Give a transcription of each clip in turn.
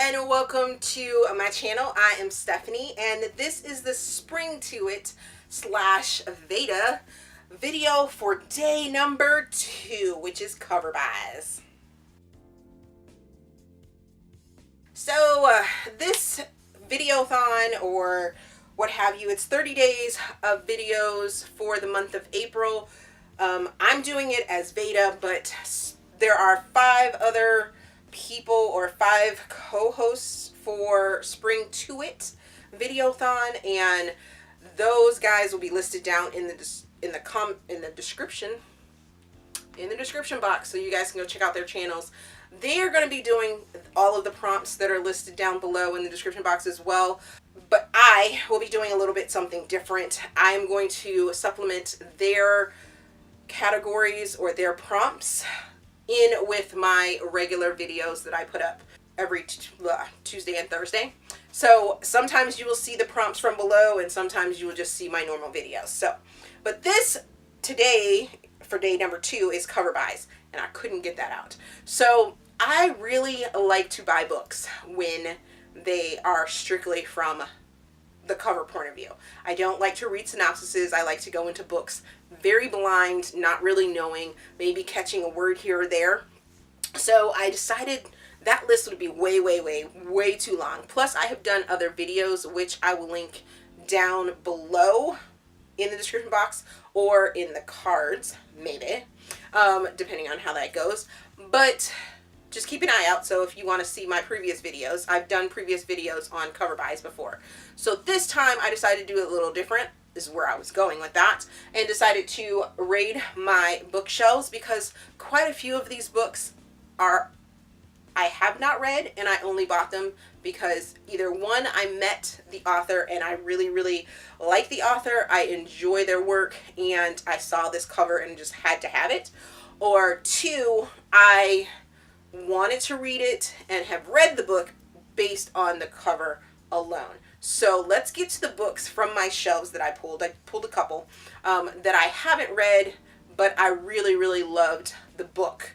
and welcome to my channel. I am Stephanie and this is the Spring to It / VEDA video for day number 2, which is cover buys. So this videoathon or what have you, it's 30 days of videos for the month of April. I'm doing it as VEDA, but there are 5 other people or 5 co-hosts for Spring to It Videoathon, and those guys will be listed down in the description box, so you guys can go check out their channels. They are going to be doing all of the prompts that are listed down below in the description box as well, but I will be doing a little bit something different. I am going to supplement their categories or their prompts in with my regular videos that I put up every Tuesday and Thursday. So sometimes you will see the prompts from below and sometimes you will just see my normal videos. So, but this today for day number 2 is cover buys, and I couldn't get that out. So I really like to buy books when they are strictly from the cover point of view. I don't like to read synopsises. I like to go into books very blind, not really knowing, maybe catching a word here or there. So I decided that list would be way too long. Plus I have done other videos which I will link down below in the description box or in the cards, maybe, depending on how that goes. But just keep an eye out. So if you want to see my previous videos, I've done previous videos on cover buys before. So this time I decided to do it a little different. This is where I was going with that, and decided to raid my bookshelves because quite a few of these books I have not read, and I only bought them because either one, I met the author and I really like the author, I enjoy their work, and I saw this cover and just had to have it, or 2, I wanted to read it and have read the book based on the cover alone. So let's get to the books from my shelves that I pulled. I pulled a couple that I haven't read, but I really loved the book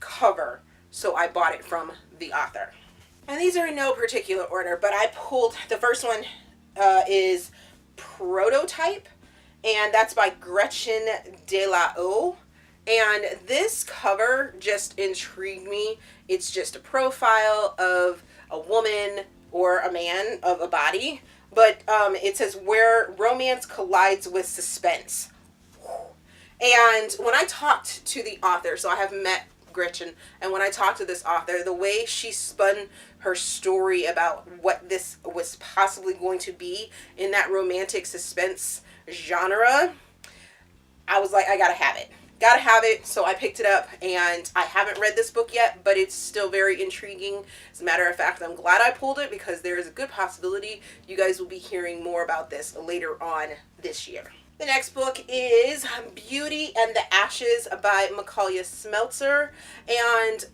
cover, so I bought it from the author. And these are in no particular order, but I pulled, the first one is Prototype, and that's by Gretchen de la O. And this cover just intrigued me. It's just a profile of a woman or a man of a body, but it says where romance collides with suspense. And when I talked to the author, so I have met Gretchen, and when I talked to this author, the way she spun her story about what this was possibly going to be in that romantic suspense genre, I was like, I gotta have it. Gotta have it. So I picked it up, and I haven't read this book yet, but it's still very intriguing. As a matter of fact, I'm glad I pulled it because there is a good possibility you guys will be hearing more about this later on this year. The next book is Beauty and the Ashes by Micalea Smeltzer, and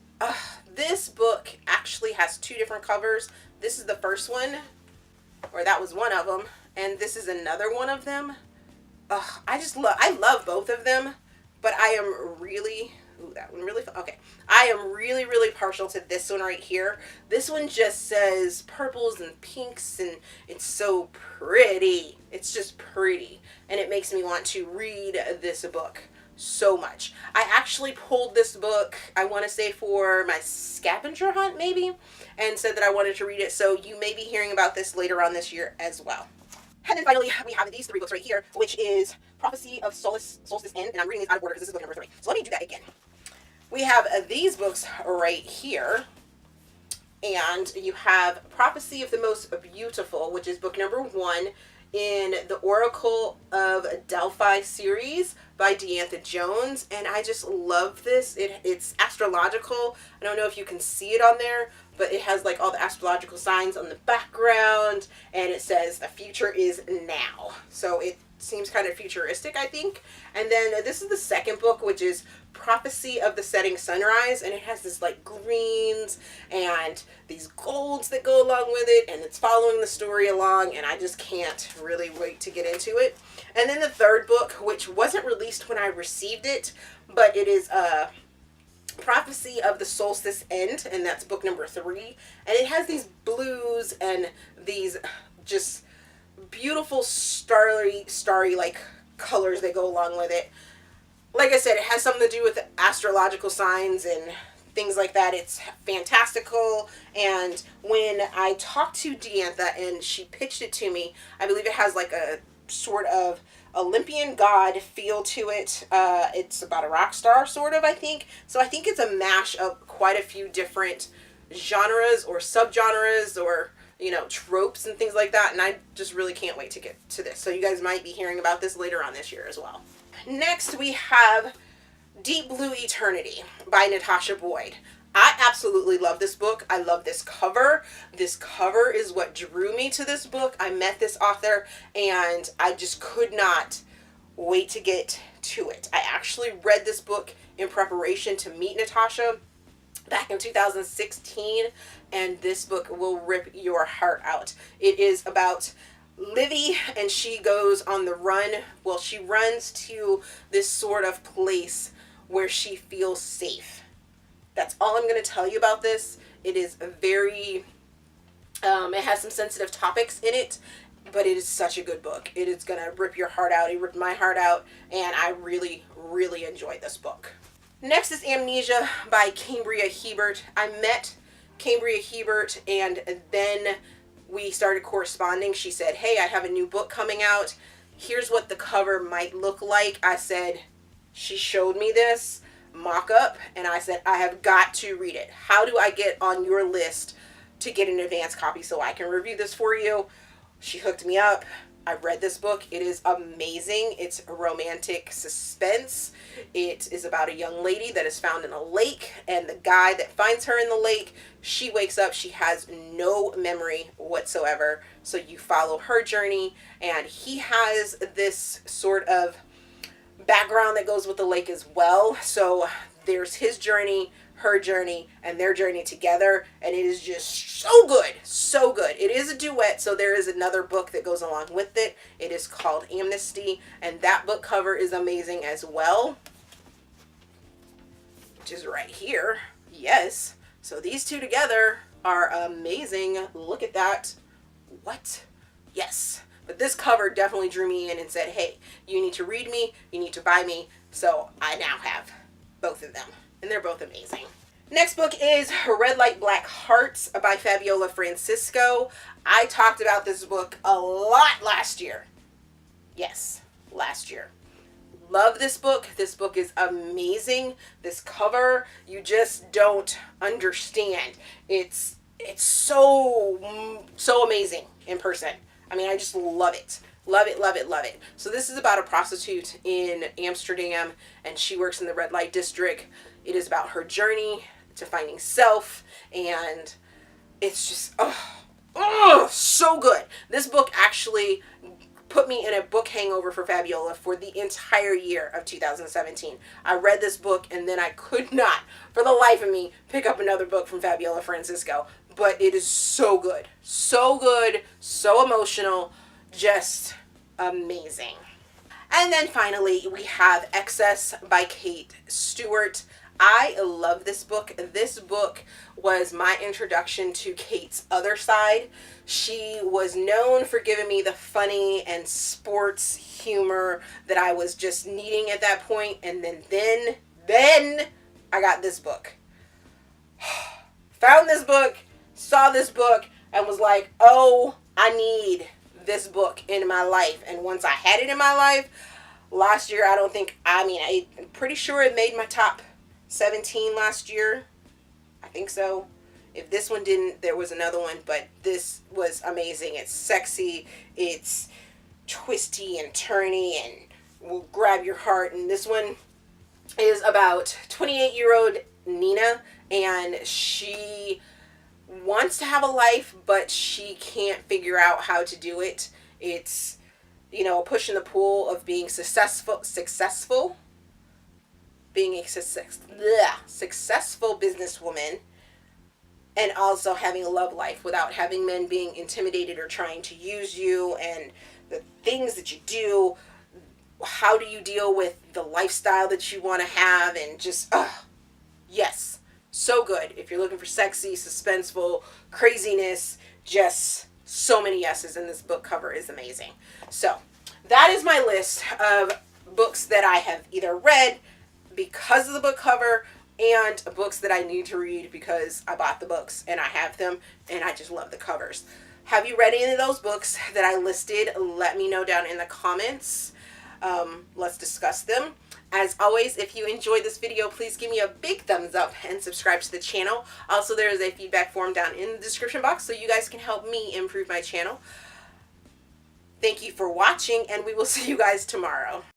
this book actually has 2 different covers. This is the first one, or that was one of them, and this is another one of them. I love both of them. But I am really, that one really, okay. I am really partial to this one right here. This one just says purples and pinks, and it's so pretty. It's just pretty. And it makes me want to read this book so much. I actually pulled this book, I want to say for my scavenger hunt maybe, and said that I wanted to read it. So you may be hearing about this later on this year as well. And then finally, we have these 3 books right here, which is Prophecy of Solstice End, and I'm reading these out of order because this is book number 3. So let me do that again. We have these books right here, and you have Prophecy of the Most Beautiful, which is book number 1 in the Oracle of Delphi series by Diantha Jones, and I just love this. It's astrological. I don't know if you can see it on there, but it has like all the astrological signs on the background, and it says the future is now. So it seems kind of futuristic, I think. And then this is the second book, which is Prophecy of the Setting Sunrise, and it has this like greens and these golds that go along with it, and it's following the story along, and I just can't really wait to get into it. And then the third book, which wasn't released when I received it, but it is Prophecy of the Solstice End, and that's book number 3. And it has these blues and these just beautiful starry like colors that go along with it. Like I said, it has something to do with astrological signs and things like that. It's fantastical. And when I talked to Diantha and she pitched it to me, I believe it has like a sort of Olympian god feel to it. It's about a rock star, sort of, I think. So I think it's a mash of quite a few different genres or subgenres or, you know, tropes and things like that. And I just really can't wait to get to this. So you guys might be hearing about this later on this year as well. Next, we have Deep Blue Eternity by Natasha Boyd. I absolutely love this book. I love this cover. This cover is what drew me to this book. I met this author and I just could not wait to get to it. I actually read this book in preparation to meet Natasha back in 2016, and this book will rip your heart out. It is about Livy, and she goes on the run. Well, she runs to this sort of place where she feels safe. That's all I'm going to tell you about this. It is a very, it has some sensitive topics in it, but it is such a good book. It is going to rip your heart out. It ripped my heart out, and I really, really enjoyed this book. Next is Amnesia by Cambria Hebert. I met Cambria Hebert, and then we started corresponding. She said, hey, I have a new book coming out. Here's what the cover might look like. I said, she showed me this mock-up, and I said, I have got to read it. How do I get on your list to get an advance copy so I can review this for you? She hooked me up. I read this book. It is amazing. It's a romantic suspense. It is about a young lady that is found in a lake, and the guy that finds her in the lake, she wakes up, she has no memory whatsoever. So you follow her journey, and he has this sort of background that goes with the lake as well. So there's his journey, her journey, and their journey together, and it is just so good. So good. It is a duet, so there is another book that goes along with it. It is called Amnesty, and that book cover is amazing as well, which is right here. Yes. So these two together are amazing. Look at that. What? Yes. But this cover definitely drew me in and said, hey, you need to read me, you need to buy me. So I now have both of them, and they're both amazing. Next book is Red Light Black Hearts by Fabiola Francisco. I talked about this book a lot last year. Yes, last year. Love this book. This book is amazing. This cover, you just don't understand. It's so amazing in person. I mean, I just love it. Love it, love it, love it. So this is about a prostitute in Amsterdam, and she works in the red light district. It is about her journey to finding self, and it's just, so good. This book actually put me in a book hangover for Fabiola for the entire year of 2017. I read this book, and then I could not, for the life of me, pick up another book from Fabiola Francisco. But it is so good. So good. So emotional. Just amazing. And then finally, we have Excess by Kate Stewart. I love this book. This book was my introduction to Kate's other side. She was known for giving me the funny and sports humor that I was just needing at that point. And then I got this book. Found this book, saw this book, and was like, oh, I need this book in my life. And once I had it in my life, last year, I'm pretty sure it made my top 17 last year. I think so. If this one didn't, there was another one, but this was amazing. It's sexy, it's twisty and turny, and will grab your heart. And this one is about 28-year-old Nina, and she wants to have a life, but she can't figure out how to do it. It's, a push in the pull of being successful, being a successful businesswoman, and also having a love life without having men being intimidated or trying to use you, and the things that you do. How do you deal with the lifestyle that you want to have, and just, Yes, so good. If you're looking for sexy, suspenseful, craziness, just so many yeses, and this book cover is amazing. So that is my list of books that I have either read because of the book cover and books that I need to read because I bought the books and I have them and I just love the covers. Have you read any of those books that I listed? Let me know down in the comments. Let's discuss them. As always, if you enjoyed this video, please give me a big thumbs up and subscribe to the channel. Also, there is a feedback form down in the description box so you guys can help me improve my channel. Thank you for watching, and we will see you guys tomorrow.